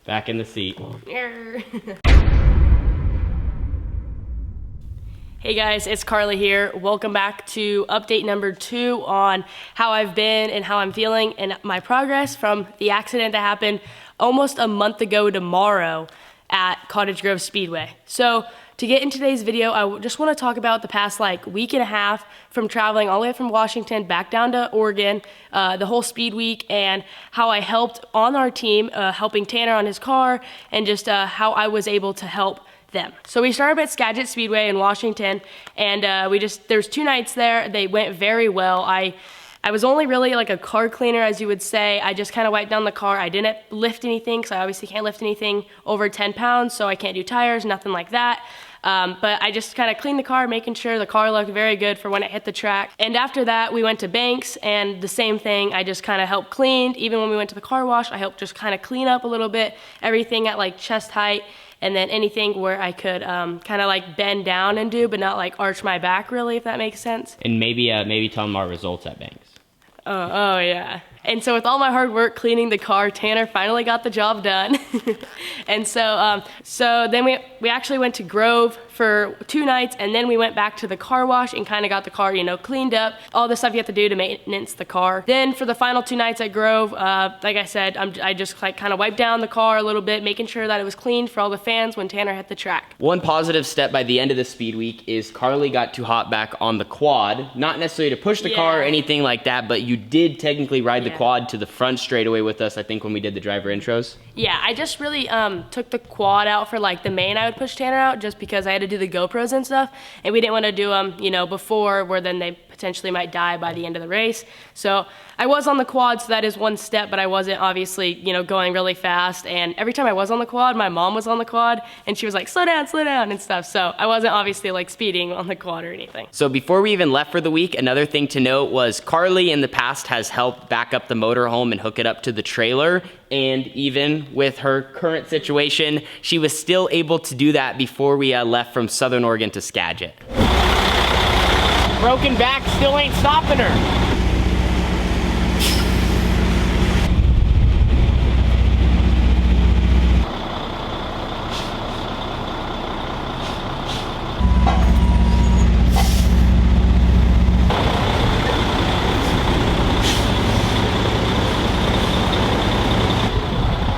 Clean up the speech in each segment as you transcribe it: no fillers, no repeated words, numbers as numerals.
Back in the seat. Hey guys, it's Carly here. Welcome back to update number 2 on how I've been and how I'm feeling and my progress from the accident that happened almost a month ago tomorrow at Cottage Grove Speedway. So to get in today's video, I just want to talk about the past week and a half from traveling all the way from Washington back down to Oregon, the whole Speedweek, and how I helped on our team, helping Tanner on his car, and just how I was able to help them. So we started at Skagit Speedway in Washington, and there's 2 nights there. They went very well. I was only really like a car cleaner, as you would say. I just kind of wiped down the car. I didn't lift anything, because I obviously can't lift anything over 10 pounds, so I can't do tires, nothing like that. But I just kind of cleaned the car, making sure the car looked very good for when it hit the track. And after that, we went to Banks, and the same thing. I just kind of helped clean. Even when we went to the car wash, I helped just kind of clean up a little bit, everything at like chest height, and then anything where I could kind of like bend down and do, but not like arch my back really, if that makes sense. And maybe tell them our results at Banks. Oh yeah. And so with all my hard work cleaning the car, Tanner finally got the job done. And so then we actually went to Grove for 2 nights, and then we went back to the car wash and kind of got the car, cleaned up, all the stuff you have to do to maintenance the car. Then for the final 2 nights at Grove, like I said, I just like kind of wiped down the car a little bit, making sure that it was cleaned for all the fans when Tanner hit the track. One positive step by the end of the speed week is Carly got to hop back on the quad, not necessarily to push the car or anything like that, but you did technically ride the quad to the front straightaway with us, I think, when we did the driver intros. Yeah, I just really took the quad out for like the main. I would push Tanner out just because I had to do the GoPros and stuff, and we didn't want to do them, before, where then they potentially might die by the end of the race. So I was on the quad, so that is one step, but I wasn't obviously, going really fast. And every time I was on the quad, my mom was on the quad, and she was like, slow down, and stuff. So I wasn't obviously like speeding on the quad or anything. So before we even left for the week, another thing to note was Carly in the past has helped back up the motorhome and hook it up to the trailer. And even with her current situation, she was still able to do that before we left from Southern Oregon to Skagit. Broken back still ain't stopping her.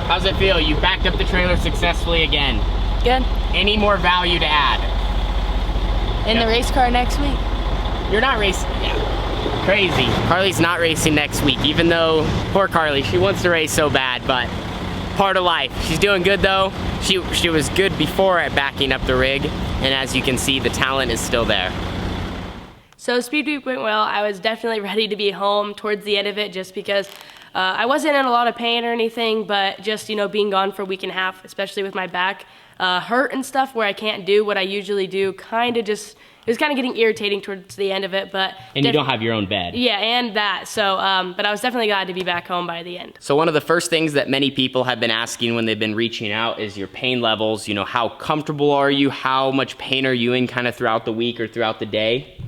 How's it feel? You backed up the trailer successfully again. Good. Any more value to add? In the race car next week. You're not racing, yeah. Crazy. Carly's not racing next week, even though, poor Carly, she wants to race so bad, but part of life. She's doing good though. She was good before at backing up the rig, and as you can see, the talent is still there. So Speedweek went well. I was definitely ready to be home towards the end of it, just because I wasn't in a lot of pain or anything, but just, being gone for a week and a half, especially with my back hurt and stuff, where I can't do what I usually do, it was kind of getting irritating towards the end of it, but... And you don't have your own bed. Yeah, and that, so, but I was definitely glad to be back home by the end. So one of the first things that many people have been asking when they've been reaching out is your pain levels. How comfortable are you? How much pain are you in kind of throughout the week or throughout the day?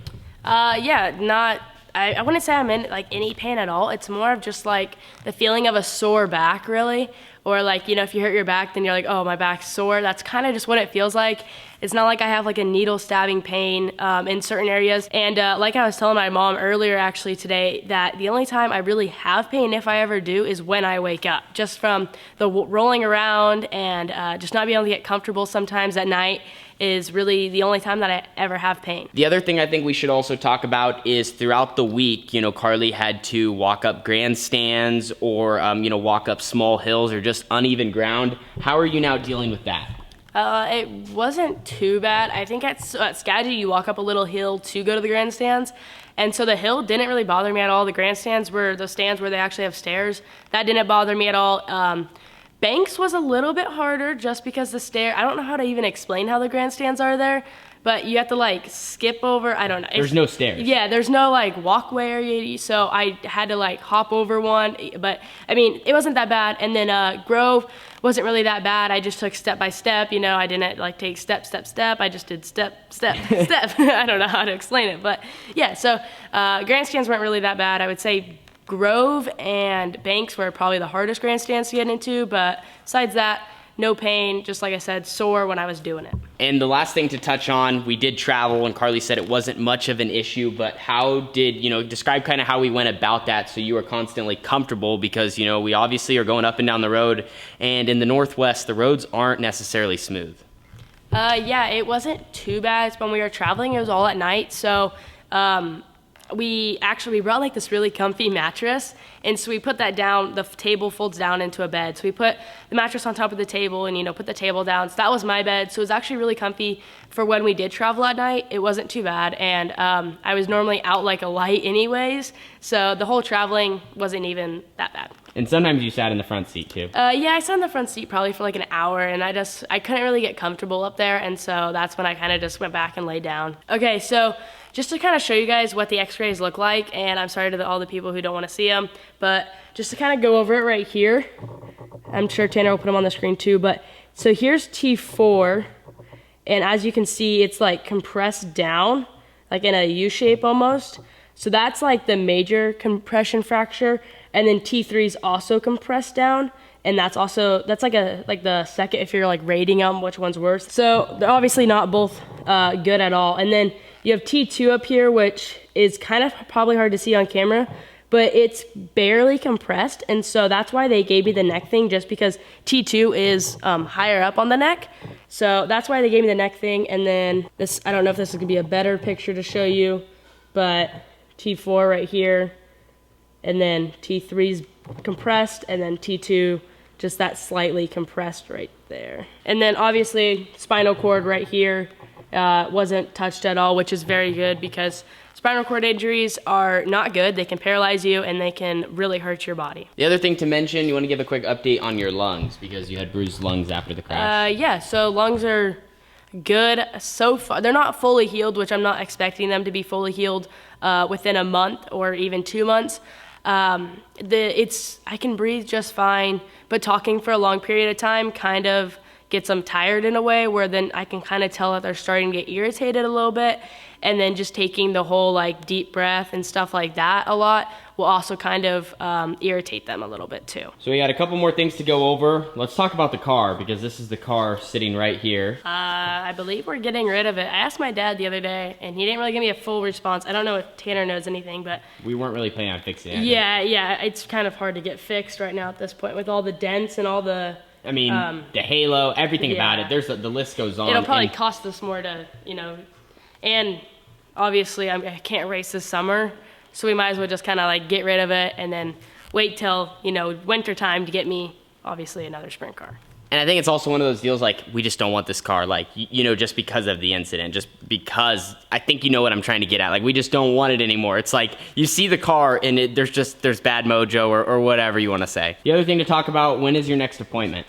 Yeah, I wouldn't say I'm in like any pain at all. It's more of just like the feeling of a sore back, really. Or like, if you hurt your back, then you're like, oh, my back's sore. That's kind of just what it feels like. It's not like I have like a needle stabbing pain in certain areas. And like I was telling my mom earlier actually today, that the only time I really have pain, if I ever do, is when I wake up. Just from the rolling around and just not being able to get comfortable sometimes at night is really the only time that I ever have pain. The other thing I think we should also talk about is throughout the week, Carly had to walk up grandstands or, walk up small hills or just uneven ground. How are you now dealing with that? It wasn't too bad. I think at Skagit, you walk up a little hill to go to the grandstands. And so the hill didn't really bother me at all. The grandstands were the stands where they actually have stairs. That didn't bother me at all. Banks was a little bit harder just because I don't know how to even explain how the grandstands are there, but you have to like skip over, I don't know. There's no stairs. Yeah, there's no like walkway area, so I had to like hop over one, but I mean, it wasn't that bad. And then Grove wasn't really that bad. I just took step by step, I didn't like take step. I just did step. I don't know how to explain it, but yeah, so grandstands weren't really that bad. I would say Grove and Banks were probably the hardest grandstands to get into, but besides that, no pain, just like I said, sore when I was doing it. And the last thing to touch on, we did travel, and Carly said it wasn't much of an issue, but how did, describe kind of how we went about that so you were constantly comfortable, because, we obviously are going up and down the road, and in the Northwest, the roads aren't necessarily smooth. Yeah, it wasn't too bad. When we were traveling, it was all at night, so we brought like this really comfy mattress, and so we put that down. The table folds down into a bed, so we put the mattress on top of the table and put the table down. So that was my bed, so it was actually really comfy for when we did travel at night. It wasn't too bad, and I was normally out like a light anyways, so the whole traveling wasn't even that bad. And sometimes you sat in the front seat too. Yeah, I sat in the front seat probably for like an hour, and I couldn't really get comfortable up there, and so that's when I kind of just went back and laid down. Okay, so just to kind of show you guys what the x-rays look like, and I'm sorry to all the people who don't want to see them, but just to kind of go over it right here, I'm sure Tanner will put them on the screen too, but so here's T4, and as you can see, it's like compressed down, like in a U shape almost. So that's like the major compression fracture, and then T3 is also compressed down, and that's like the second, if you're like rating them which one's worse. So they're obviously not both good at all. And then you have T2 up here, which is kind of probably hard to see on camera, but it's barely compressed, and so that's why they gave me the neck thing, just because T2 is higher up on the neck. So that's why they gave me the neck thing. And then this, I don't know if this is gonna be a better picture to show you, but T4 right here, and then T3's compressed, and then T2 just that slightly compressed right there. And then obviously spinal cord right here wasn't touched at all, which is very good, because spinal cord injuries are not good. They can paralyze you, and they can really hurt your body. The other thing to mention, you want to give a quick update on your lungs, because you had bruised lungs after the crash. Yeah, so lungs are good so far. They're not fully healed, which I'm not expecting them to be fully healed within a month or even 2 months. I can breathe just fine, but talking for a long period of time kind of gets them tired in a way, where then I can kind of tell that they're starting to get irritated a little bit, and then just taking the whole like deep breath and stuff like that a lot will also kind of irritate them a little bit too. So we got a couple more things to go over. Let's talk about the car, because this is the car sitting right here. I believe we're getting rid of it. I asked my dad the other day, and he didn't really give me a full response. I don't know if Tanner knows anything, but we weren't really planning on fixing it. Yeah, it's kind of hard to get fixed right now at this point with all the dents and all the, I mean, the halo, everything about it. The list goes on. It'll probably cost us more to, and obviously I can't race this summer, so we might as well just kind of like get rid of it and then wait till, winter time to get me, obviously, another sprint car. And I think it's also one of those deals, like, we just don't want this car, like, just because of the incident, just because, I think you know what I'm trying to get at. Like, we just don't want it anymore. It's like, you see the car and there's bad mojo or whatever you want to say. The other thing to talk about, when is your next appointment?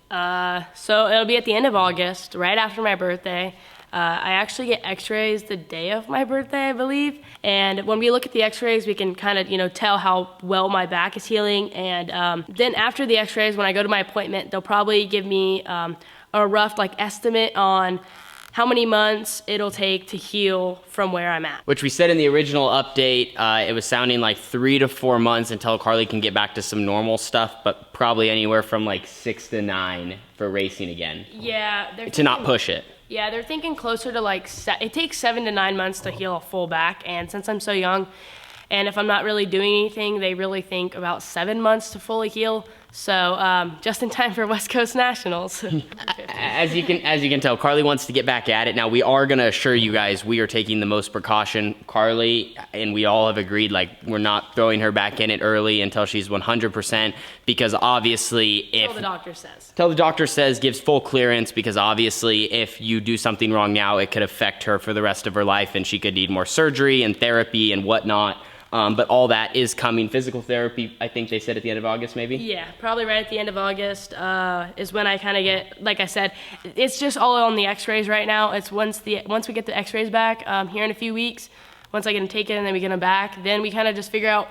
So it'll be at the end of August, right after my birthday. I actually get x-rays the day of my birthday, I believe. And when we look at the x-rays, we can kind of, tell how well my back is healing. And then after the x-rays, when I go to my appointment, they'll probably give me a rough estimate on how many months it'll take to heal from where I'm at. Which we said in the original update, it was sounding like 3 to 4 months until Carly can get back to some normal stuff, but probably anywhere from 6 to 9 for racing again. Yeah. To not push it. Yeah, they're thinking closer to it takes 7 to 9 months to heal a full back, and since I'm so young, and if I'm not really doing anything, they really think about 7 months to fully heal. So just in time for West Coast Nationals. As you can tell, Carly wants to get back at it. Now, we are going to assure you guys we are taking the most precaution. Carly and we all have agreed, we're not throwing her back in it early until she's 100%, because obviously if... Till the doctor says, gives full clearance, because obviously if you do something wrong now, it could affect her for the rest of her life, and she could need more surgery and therapy and whatnot. But all that is coming. Physical therapy, I think they said at the end of August, maybe? Yeah, probably right at the end of August is when I kind of get, like I said, it's just all on the x-rays right now. It's once we get the x-rays back here in a few weeks, once I get them taken and then we get them back, then we kind of just figure out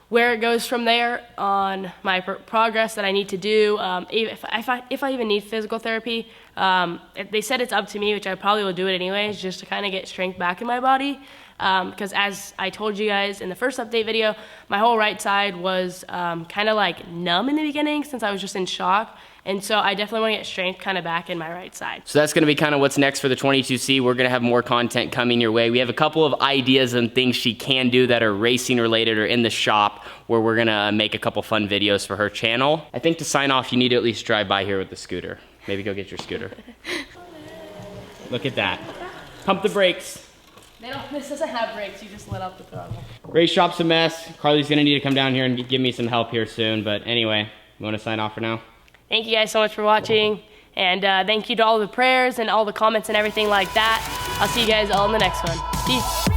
where it goes from there on my progress that I need to do. If I even need physical therapy, they said it's up to me, which I probably will do it anyways, just to kind of get strength back in my body. because as I told you guys in the first update video, my whole right side was kind of like numb in the beginning since I was just in shock. And so I definitely want to get strength kind of back in my right side. So that's going to be kind of what's next for the 22C. We're going to have more content coming your way. We have a couple of ideas and things she can do that are racing related or in the shop where we're going to make a couple fun videos for her channel. I think to sign off, you need to at least drive by here with the scooter. Maybe go get your scooter. Look at that. Pump the brakes. This doesn't have brakes, you just let up the throttle. Race shop's a mess. Carly's going to need to come down here and give me some help here soon. But anyway, you want to sign off for now? Thank you guys so much for watching, and thank you to all the prayers and all the comments and everything like that. I'll see you guys all in the next one. Peace.